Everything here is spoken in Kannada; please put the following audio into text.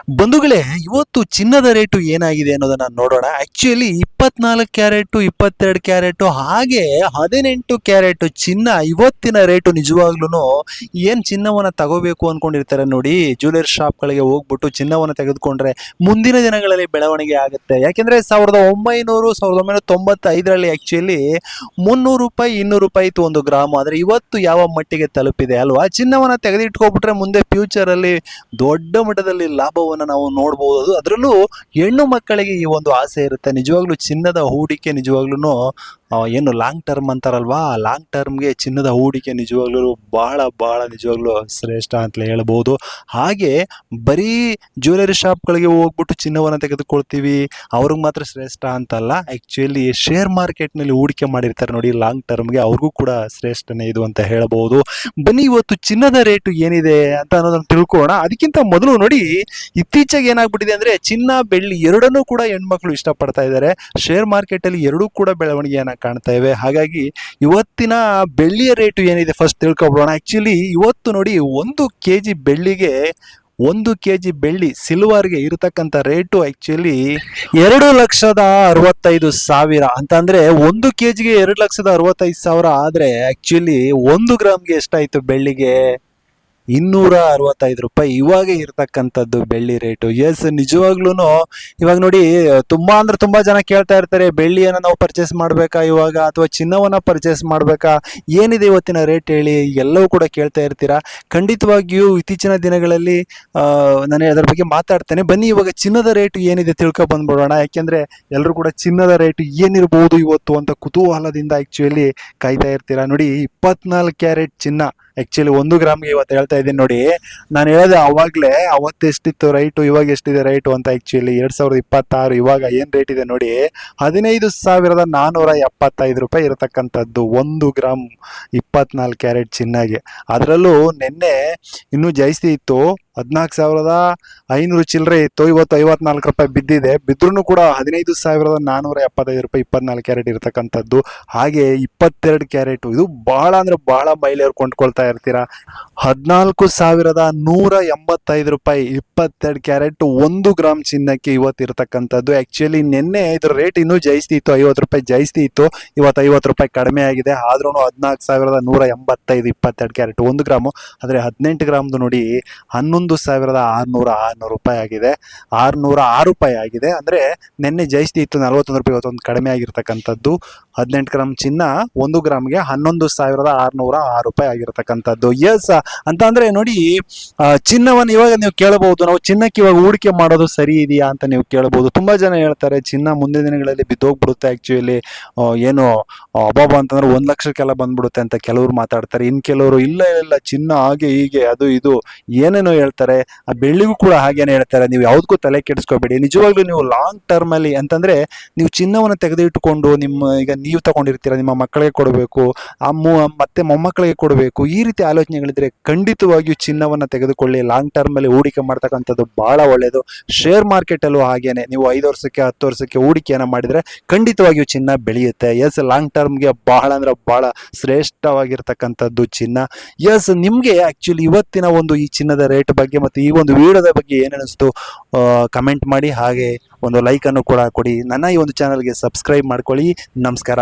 ಬಂಧುಗಳೇ, ಇವತ್ತು ಚಿನ್ನದ ರೇಟು ಏನಾಗಿದೆ ಅನ್ನೋದನ್ನ ನೋಡೋಣ. ಆಕ್ಚುಲಿ 24 ಕ್ಯಾರೆಟ್, 22 ಕ್ಯಾರೆಟ್ ಹಾಗೆ 18 ಕ್ಯಾರೆಟ್ ಚಿನ್ನ ಇವತ್ತಿನ ರೇಟು ನಿಜವಾಗ್ಲೂ ಏನ್ ಚಿನ್ನವನ್ನ ತಗೋಬೇಕು ಅನ್ಕೊಂಡಿರ್ತಾರೆ ನೋಡಿ, ಜ್ಯುವೆಲರಿ ಶಾಪ್ಗಳಿಗೆ ಹೋಗ್ಬಿಟ್ಟು ಚಿನ್ನವನ್ನ ತೆಗೆದುಕೊಂಡ್ರೆ ಮುಂದಿನ ದಿನಗಳಲ್ಲಿ ಬೆಳವಣಿಗೆ ಆಗುತ್ತೆ. ಯಾಕೆಂದ್ರೆ 1995ರಲ್ಲಿ ಆಕ್ಚುಲಿ 300 ರೂಪಾಯಿ 200 ರೂಪಾಯಿ ಇತ್ತು ಒಂದು ಗ್ರಾಮ್. ಆದ್ರೆ ಇವತ್ತು ಯಾವ ಮಟ್ಟಿಗೆ ತಲುಪಿದೆ ಅಲ್ವಾ? ಚಿನ್ನವನ್ನ ತೆಗೆದಿಟ್ಕೊಬಿಟ್ರೆ ಮುಂದೆ ಫ್ಯೂಚರ್ ಅಲ್ಲಿ ದೊಡ್ಡ ಮಟ್ಟದಲ್ಲಿ ಲಾಭವನ್ನು ನಾವು ನೋಡಬಹುದು. ಅದರಲ್ಲೂ ಹೆಣ್ಣು ಮಕ್ಕಳಿಗೆ ಈ ಒಂದು ಆಸೆ ಇರುತ್ತೆ. ನಿಜವಾಗ್ಲೂ ಚಿನ್ನದ ಹೂಡಿಕೆ ನಿಜವಾಗ್ಲೂ ಏನು ಲಾಂಗ್ ಟರ್ಮ್ ಅಂತಾರಲ್ವಾ, ಲಾಂಗ್ ಟರ್ಮ್ಗೆ ಚಿನ್ನದ ಹೂಡಿಕೆ ನಿಜವಾಗ್ಲೂ ಬಹಳ ಬಹಳ ನಿಜವಾಗ್ಲೂ ಶ್ರೇಷ್ಠ ಅಂತಲೇ ಹೇಳ್ಬೋದು. ಹಾಗೆ ಬರೀ ಜ್ಯುವೆಲರಿ ಶಾಪ್ಗಳಿಗೆ ಹೋಗ್ಬಿಟ್ಟು ಚಿನ್ನವನ್ನು ತೆಗೆದುಕೊಳ್ತೀವಿ ಅವ್ರಿಗೆ ಮಾತ್ರ ಶ್ರೇಷ್ಠ ಅಂತಲ್ಲ. ಆ್ಯಕ್ಚುಲಿ ಶೇರ್ ಮಾರ್ಕೆಟ್ನಲ್ಲಿ ಹೂಡಿಕೆ ಮಾಡಿರ್ತಾರೆ ನೋಡಿ ಲಾಂಗ್ ಟರ್ಮ್ಗೆ, ಅವ್ರಿಗೂ ಕೂಡ ಶ್ರೇಷ್ಠನೇ ಇದು ಅಂತ ಹೇಳ್ಬೋದು. ಬನ್ನಿ ಇವತ್ತು ಚಿನ್ನದ ರೇಟು ಏನಿದೆ ಅಂತ ಅನ್ನೋದನ್ನು ತಿಳ್ಕೊಳ್ಳೋಣ. ಅದಕ್ಕಿಂತ ಮೊದಲು ನೋಡಿ, ಇತ್ತೀಚೆಗೆ ಏನಾಗ್ಬಿಟ್ಟಿದೆ ಅಂದ್ರೆ ಚಿನ್ನ ಬೆಳ್ಳಿ ಎರಡನ್ನೂ ಕೂಡ ಹೆಣ್ಮಕ್ಳು ಇಷ್ಟಪಡ್ತಾ ಇದ್ದಾರೆ. ಶೇರ್ ಮಾರ್ಕೆಟ್ ಅಲ್ಲಿ ಎರಡೂ ಕೂಡ ಬೆಳವಣಿಗೆಯನ್ನ ಕಾಣ್ತಾ ಇವೆ. ಹಾಗಾಗಿ ಇವತ್ತಿನ ಬೆಳ್ಳಿಯ ರೇಟು ಏನಿದೆ ಫಸ್ಟ್ ತಿಳ್ಕೊಬೋಣ. ಆಕ್ಚುಲಿ ಇವತ್ತು ನೋಡಿ 1 kg ಬೆಳ್ಳಿಗೆ 1 kg ಬೆಳ್ಳಿ ಸಿಲ್ವರ್ಗೆ ಇರತಕ್ಕಂಥ ರೇಟು ಆಕ್ಚುಲಿ 2,65,000 ಅಂತಂದ್ರೆ 1 kgಗೆ 2,65,000 ಆದ್ರೆ ಆಕ್ಚುಲಿ 1 ಗ್ರಾಮ್ಗೆ ಎಷ್ಟಾಯ್ತು ಬೆಳ್ಳಿಗೆ? 265 ರೂಪಾಯಿ ಇವಾಗ ಇರ್ತಕ್ಕಂಥದ್ದು ಬೆಳ್ಳಿ ರೇಟು. ಎಸ್, ನಿಜವಾಗ್ಲೂ ಇವಾಗ ನೋಡಿ ತುಂಬಾ ಅಂದ್ರೆ ತುಂಬಾ ಜನ ಕೇಳ್ತಾ ಇರ್ತಾರೆ, ಬೆಳ್ಳಿಯನ್ನು ನಾವು ಪರ್ಚೇಸ್ ಮಾಡ್ಬೇಕಾ ಇವಾಗ ಅಥವಾ ಚಿನ್ನವನ್ನ ಪರ್ಚೇಸ್ ಮಾಡ್ಬೇಕಾ, ಏನಿದೆ ಇವತ್ತಿನ ರೇಟ್ ಹೇಳಿ, ಎಲ್ಲವೂ ಕೂಡ ಕೇಳ್ತಾ ಇರ್ತೀರಾ. ಖಂಡಿತವಾಗಿಯೂ ಇತ್ತೀಚಿನ ದಿನಗಳಲ್ಲಿ ನಾನು ಅದರ ಬಗ್ಗೆ ಮಾತಾಡ್ತೇನೆ. ಬನ್ನಿ ಇವಾಗ ಚಿನ್ನದ ರೇಟು ಏನಿದೆ ತಿಳ್ಕೊ ಬಂದ್ಬಿಡೋಣ. ಯಾಕೆಂದ್ರೆ ಎಲ್ಲರೂ ಕೂಡ ಚಿನ್ನದ ರೇಟು ಏನಿರ್ಬೋದು ಇವತ್ತು ಅಂತ ಕುತೂಹಲದಿಂದ ಆಕ್ಚುಲಿ ಕಾಯ್ತಾ ಇರ್ತೀರಾ. ನೋಡಿ 24 ಕ್ಯಾರೆಟ್ ಚಿನ್ನ ಆಕ್ಚುಲಿ 1 ಗ್ರಾಮ್ಗೆ ಇವತ್ತು ಹೇಳ್ತಾ ಇದ್ದೀನಿ ನೋಡಿ. ನಾನು ಹೇಳಿದೆ ಅವಾಗಲೇ, ಅವತ್ತು ಎಷ್ಟಿತ್ತು ರೈಟು ಇವಾಗ ಎಷ್ಟಿದೆ ರೈಟು ಅಂತ. ಆಕ್ಚುಲಿ 2026 ಇವಾಗ ಏನು ರೇಟ್ ಇದೆ ನೋಡಿ, 15,475 ರೂಪಾಯಿ ಇರತಕ್ಕಂಥದ್ದು 1 ಗ್ರಾಮ್ 24 ಕ್ಯಾರೆಟ್ ಚಿನ್ನಗೆ. ಅದರಲ್ಲೂ ನಿನ್ನೆ ಇನ್ನೂ ಜಾಸ್ತಿ ಇತ್ತು, 14,500 ಚಿಲ್ಲರೆ ಇತ್ತು. ಇವತ್ತು 54 ರೂಪಾಯಿ ಬಿದ್ದಿದೆ. ಬಿದ್ರೂ ಕೂಡ 15,475 ರೂಪಾಯಿ 24 ಕ್ಯಾರೆಟ್ ಇರತಕ್ಕಂಥದ್ದು. ಹಾಗೆ 22 ಕ್ಯಾರೆಟ್ ಇದು ಬಹಳ ಅಂದ್ರೆ ಬಹಳ ಮಹಿಳೆಯರು ಕೊಂಡ್ಕೊಳ್ತಾ ಇರ್ತೀರಾ. 14,185 ರೂಪಾಯಿ 22 ಕ್ಯಾರೆಟ್ 1 ಗ್ರಾಮ್ ಚಿನ್ನಕ್ಕೆ ಇವತ್ತು ಇರತಕ್ಕಂಥದ್ದು. ಆಕ್ಚುಲಿ ನಿನ್ನೆ ಇದ್ರ ರೇಟ್ ಇನ್ನೂ ಜಾಸ್ತಿ ಇತ್ತು, 50 ರೂಪಾಯಿ ಜಾಸ್ತಿ ಇತ್ತು. ಇವತ್ತು 50 ರೂಪಾಯಿ ಕಡಿಮೆ ಆಗಿದೆ. ಆದ್ರೂ 14,185 22 ಕ್ಯಾರೆಟ್ 1 ಗ್ರಾಮು. ಆದರೆ 18 ಗ್ರಾಮ್ದು ನೋಡಿ 11,600 ರೂಪಾಯಿ ಆಗಿದೆ, 606 ರೂಪಾಯಿ ಆಗಿದೆ. ಅಂದ್ರೆ ನಿನ್ನೆ ಜಾಸ್ತಿ ಇತ್ತು 41 ರೂಪಾಯಿ, ಇವತ್ತೊಂದು ಕಡಿಮೆ ಆಗಿರ್ತಕ್ಕಂಥದ್ದು. 18 ಗ್ರಾಮ್ ಚಿನ್ನ 1 ಗ್ರಾಮ್ಗೆ 11,606 ರೂಪಾಯಿ ಆಗಿರ್ತಕ್ಕಂಥದ್ದು. ಎಸ್, ಅಂತ ಅಂದ್ರೆ ನೋಡಿ ಚಿನ್ನವನ್ನು ಇವಾಗ ನೀವು ಕೇಳಬಹುದು, ನಾವು ಚಿನ್ನಕ್ಕೆ ಇವಾಗ ಹೂಡಿಕೆ ಮಾಡೋದು ಸರಿ ಇದೆಯಾ ಅಂತ ನೀವು ಕೇಳಬಹುದು. ತುಂಬಾ ಜನ ಹೇಳ್ತಾರೆ ಚಿನ್ನ ಮುಂದಿನ ದಿನಗಳಲ್ಲಿ ಬಿದ್ದೋಗ್ಬಿಡುತ್ತೆ, ಆಕ್ಚುಲಿ ಏನು ಅಬಾಬ ಅಂತಂದ್ರೆ 1 ಲಕ್ಷಕ್ಕೆಲ್ಲ ಬಂದ್ಬಿಡುತ್ತೆ ಅಂತ ಕೆಲವರು ಮಾತಾಡ್ತಾರೆ. ಇನ್ ಕೆಲವರು ಇಲ್ಲ ಇಲ್ಲ ಚಿನ್ನ ಹಾಗೆ ಹೀಗೆ ಅದು ಇದು ಏನೇನೋ ಹೇಳ್ತಾರೆ. ಆ ಬೆಳ್ಳಿಗೂ ಕೂಡ ಹಾಗೇನೆ ಹೇಳ್ತಾರೆ. ನೀವು ಯಾವುದಕ್ಕೂ ತಲೆ ಕೆಡಿಸ್ಕೋಬೇಡಿ. ನಿಜವಾಗ್ಲೂ ನೀವು ಲಾಂಗ್ ಟರ್ಮ್ ಅಲ್ಲಿ ಅಂತಂದ್ರೆ ನೀವು ಚಿನ್ನವನ್ನು ತೆಗೆದಿಟ್ಟುಕೊಂಡು ಈಗ ನೀವು ತಗೊಂಡಿರ್ತೀರಾ, ನಿಮ್ಮ ಮಕ್ಕಳಿಗೆ ಕೊಡಬೇಕು, ಮತ್ತೆ ಮೊಮ್ಮಕ್ಕಳಿಗೆ ಕೊಡಬೇಕು, ಈ ರೀತಿ ಆಲೋಚನೆಗಳಿದ್ರೆ ಖಂಡಿತವಾಗಿಯೂ ಚಿನ್ನವನ್ನು ತೆಗೆದುಕೊಳ್ಳಿ. ಲಾಂಗ್ ಟರ್ಮ್ ಅಲ್ಲಿ ಹೂಡಿಕೆ ಮಾಡ್ತಕ್ಕಂಥದ್ದು ಬಹಳ ಒಳ್ಳೆಯದು. ಶೇರ್ ಮಾರ್ಕೆಟ್ ಅಲ್ಲೂ ಹಾಗೇನೆ ನೀವು 5 ವರ್ಷಕ್ಕೆ 10 ವರ್ಷಕ್ಕೆ ಹೂಡಿಕೆಯನ್ನು ಮಾಡಿದ್ರೆ ಖಂಡಿತವಾಗಿಯೂ ಚಿನ್ನ ಬೆಳೆಯುತ್ತೆ. ಎಸ್, ಲಾಂಗ್ ಟರ್ಮ್ಗೆ ಬಹಳ ಅಂದ್ರೆ ಬಹಳ ಶ್ರೇಷ್ಠವಾಗಿರ್ತಕ್ಕಂಥದ್ದು ಚಿನ್ನ. ಎಸ್, ನಿಮ್ಗೆ ಆಕ್ಚುಲಿ ಇವತ್ತಿನ ಒಂದು ಈ ಚಿನ್ನದ ರೇಟ್ ಬಗ್ಗೆ ಮತ್ತು ಈ ಒಂದು ವಿಡಿಯೋದ ಬಗ್ಗೆ ಏನಿಸ್ತು ಕಮೆಂಟ್ ಮಾಡಿ. ಹಾಗೆ ಒಂದು ಲೈಕ್ ಅನ್ನು ಕೂಡ ಕೊಡಿ. ನನ್ನ ಈ ಒಂದು ಚಾನಲ್ಗೆ ಸಬ್ಸ್ಕ್ರೈಬ್ ಮಾಡ್ಕೊಳ್ಳಿ. ನಮಸ್ಕಾರ.